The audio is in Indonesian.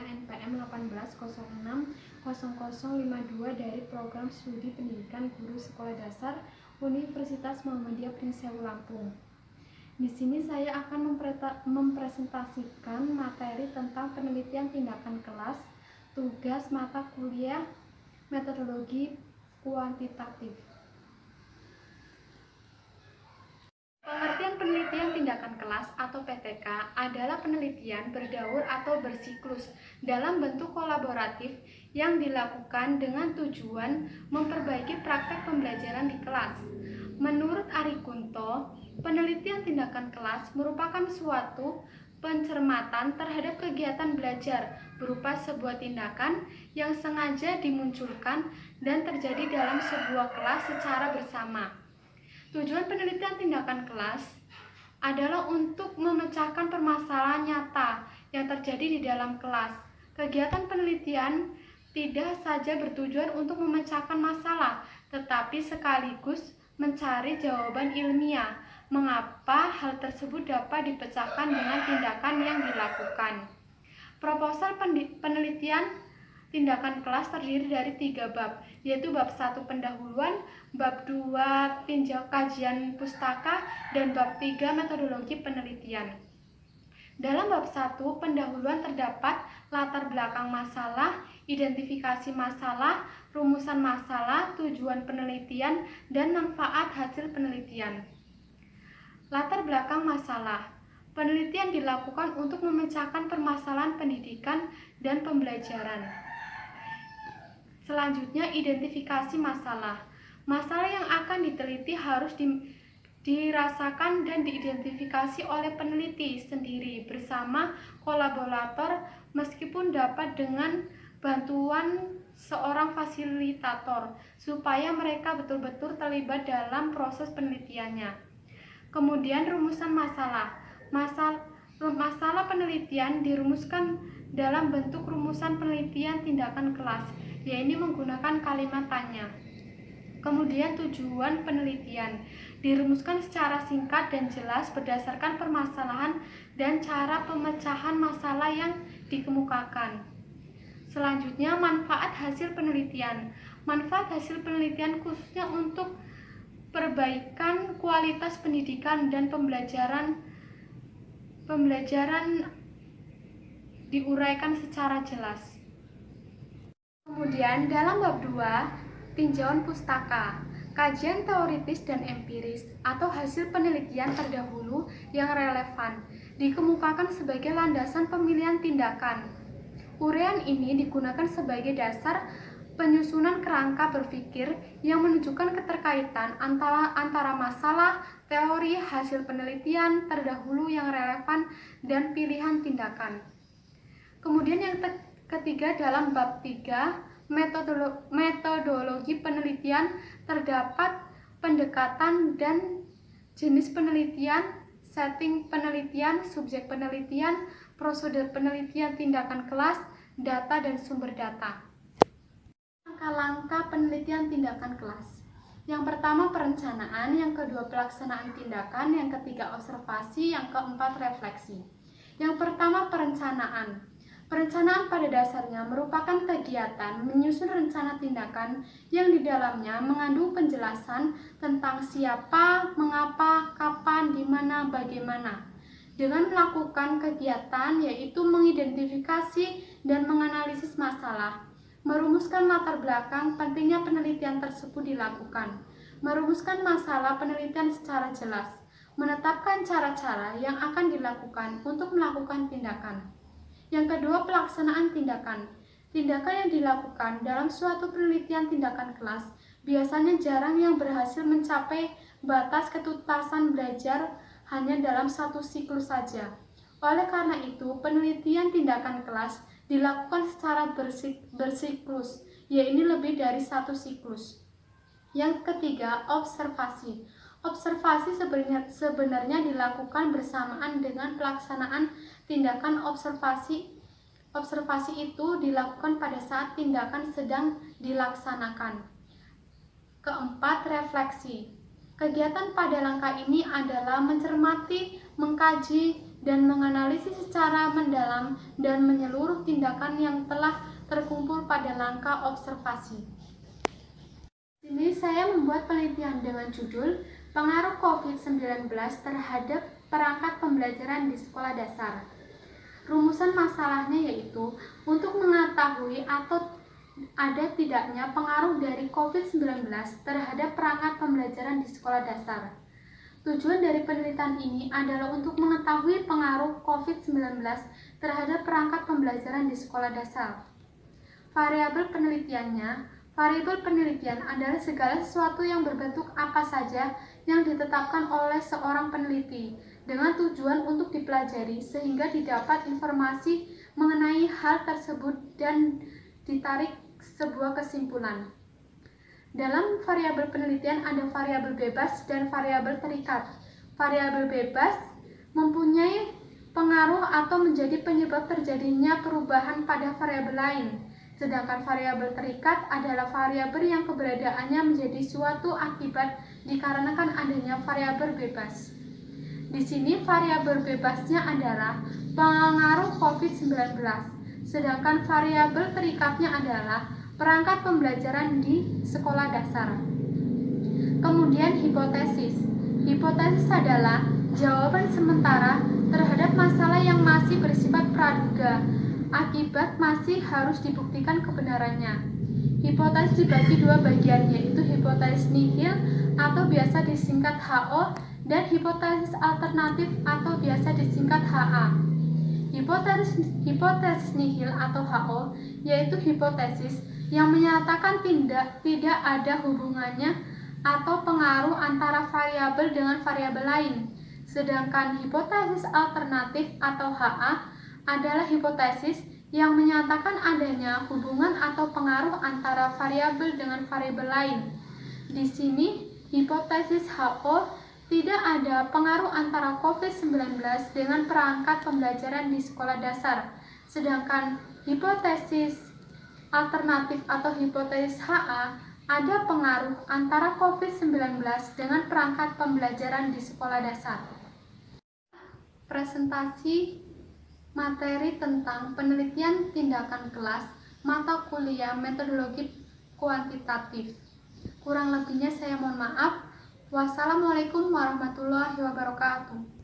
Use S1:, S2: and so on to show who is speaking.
S1: saya NPM 18060052 dari Program Studi Pendidikan Guru Sekolah Dasar Universitas Muhammadiyah Prinseu Lampung. Di sini saya akan mempresentasikan materi tentang penelitian tindakan kelas, tugas mata kuliah, metodologi kuantitatif. Pengertian penelitian tindakan kelas atau PTK adalah penelitian berdaur atau bersiklus dalam bentuk kolaboratif yang dilakukan dengan tujuan memperbaiki praktek pembelajaran di kelas. Menurut Ari Kunto, penelitian tindakan kelas merupakan suatu pencermatan terhadap kegiatan belajar berupa sebuah tindakan yang sengaja dimunculkan dan terjadi dalam sebuah kelas secara bersama. Tujuan penelitian tindakan kelas adalah untuk memecahkan permasalahan nyata yang terjadi di dalam kelas. Kegiatan penelitian tidak saja bertujuan untuk memecahkan masalah, tetapi sekaligus mencari jawaban ilmiah mengapa hal tersebut dapat dipecahkan dengan tindakan yang dilakukan. Proposal penelitian tindakan kelas terdiri dari 3 bab, yaitu bab 1 pendahuluan, bab 2 tinjau kajian pustaka, dan bab 3 metodologi penelitian. Dalam bab 1 pendahuluan terdapat latar belakang masalah, identifikasi masalah, rumusan masalah, tujuan penelitian, dan manfaat hasil penelitian. Latar belakang masalah. Penelitian dilakukan untuk memecahkan permasalahan pendidikan dan pembelajaran. Selanjutnya, identifikasi masalah. Masalah yang akan diteliti harus dirasakan dan diidentifikasi oleh peneliti sendiri bersama kolaborator meskipun dapat dengan bantuan seorang fasilitator supaya mereka betul-betul terlibat dalam proses penelitiannya. Kemudian, rumusan masalah. Masalah penelitian dirumuskan dalam bentuk rumusan penelitian tindakan kelas, yaitu menggunakan kalimat tanya. Kemudian tujuan penelitian dirumuskan secara singkat dan jelas berdasarkan permasalahan dan cara pemecahan masalah yang dikemukakan. Selanjutnya, manfaat hasil penelitian. Manfaat hasil penelitian khususnya untuk perbaikan kualitas pendidikan dan pembelajaran diuraikan secara jelas. Kemudian dalam bab 2, tinjauan pustaka, kajian teoritis dan empiris atau hasil penelitian terdahulu yang relevan dikemukakan sebagai landasan pemilihan tindakan. Uraian ini digunakan sebagai dasar penyusunan kerangka berpikir yang menunjukkan keterkaitan antara masalah, teori, hasil penelitian terdahulu yang relevan, dan pilihan tindakan. Kemudian yang ketiga, dalam bab 3, metodologi penelitian, terdapat pendekatan dan jenis penelitian, setting penelitian, subjek penelitian, prosedur penelitian tindakan kelas, data dan sumber data. Langkah-langkah penelitian tindakan kelas. Yang pertama perencanaan, yang kedua pelaksanaan tindakan, yang ketiga observasi, yang keempat refleksi. Yang pertama perencanaan. Perencanaan pada dasarnya merupakan kegiatan menyusun rencana tindakan yang di dalamnya mengandung penjelasan tentang siapa, mengapa, kapan, di mana, bagaimana. Dengan melakukan kegiatan yaitu mengidentifikasi dan menganalisis masalah, merumuskan latar belakang pentingnya penelitian tersebut dilakukan, merumuskan masalah penelitian secara jelas, menetapkan cara-cara yang akan dilakukan untuk melakukan tindakan. Yang kedua, pelaksanaan tindakan. Tindakan yang dilakukan dalam suatu penelitian tindakan kelas biasanya jarang yang berhasil mencapai batas ketuntasan belajar hanya dalam satu siklus saja. Oleh karena itu, penelitian tindakan kelas dilakukan secara bersiklus, yaitu lebih dari satu siklus. Yang ketiga, observasi. Observasi sebenarnya dilakukan bersamaan dengan pelaksanaan tindakan observasi. Observasi itu dilakukan pada saat tindakan sedang dilaksanakan. Keempat, refleksi. Kegiatan pada langkah ini adalah mencermati, mengkaji, dan menganalisis secara mendalam dan menyeluruh tindakan yang telah terkumpul pada langkah observasi. Di sini saya membuat penelitian dengan judul Pengaruh COVID-19 terhadap perangkat pembelajaran di sekolah dasar. Rumusan masalahnya yaitu untuk mengetahui atau ada tidaknya pengaruh dari COVID-19 terhadap perangkat pembelajaran di sekolah dasar. Tujuan dari penelitian ini adalah untuk mengetahui pengaruh COVID-19 terhadap perangkat pembelajaran di sekolah dasar. Variabel penelitian adalah segala sesuatu yang berbentuk apa saja yang ditetapkan oleh seorang peneliti dengan tujuan untuk dipelajari sehingga didapat informasi mengenai hal tersebut dan ditarik sebuah kesimpulan. Dalam variabel penelitian ada variabel bebas dan variabel terikat. Variabel bebas mempunyai pengaruh atau menjadi penyebab terjadinya perubahan pada variabel lain. Sedangkan variabel terikat adalah variabel yang keberadaannya menjadi suatu akibat dikarenakan adanya variabel bebas. Di sini variabel bebasnya adalah pengaruh COVID-19, sedangkan variabel terikatnya adalah perangkat pembelajaran di sekolah dasar. Kemudian hipotesis. Hipotesis adalah jawaban sementara terhadap masalah yang masih bersifat praduga, akibat masih harus dibuktikan kebenarannya. Hipotesis dibagi dua bagian, yaitu hipotesis nihil atau biasa disingkat HO dan hipotesis alternatif atau biasa disingkat HA. Hipotesis nihil atau HO yaitu hipotesis yang menyatakan tidak ada hubungannya atau pengaruh antara variabel dengan variabel lain. Sedangkan hipotesis alternatif atau HA adalah hipotesis yang menyatakan adanya hubungan atau pengaruh antara variabel dengan variabel lain. Di sini, hipotesis HO tidak ada pengaruh antara COVID-19 dengan perangkat pembelajaran di sekolah dasar. Sedangkan hipotesis alternatif atau hipotesis HA ada pengaruh antara COVID-19 dengan perangkat pembelajaran di sekolah dasar. Presentasi materi tentang penelitian tindakan kelas mata kuliah metodologi kuantitatif. Kurang lebihnya saya mohon maaf. Wassalamualaikum warahmatullahi wabarakatuh.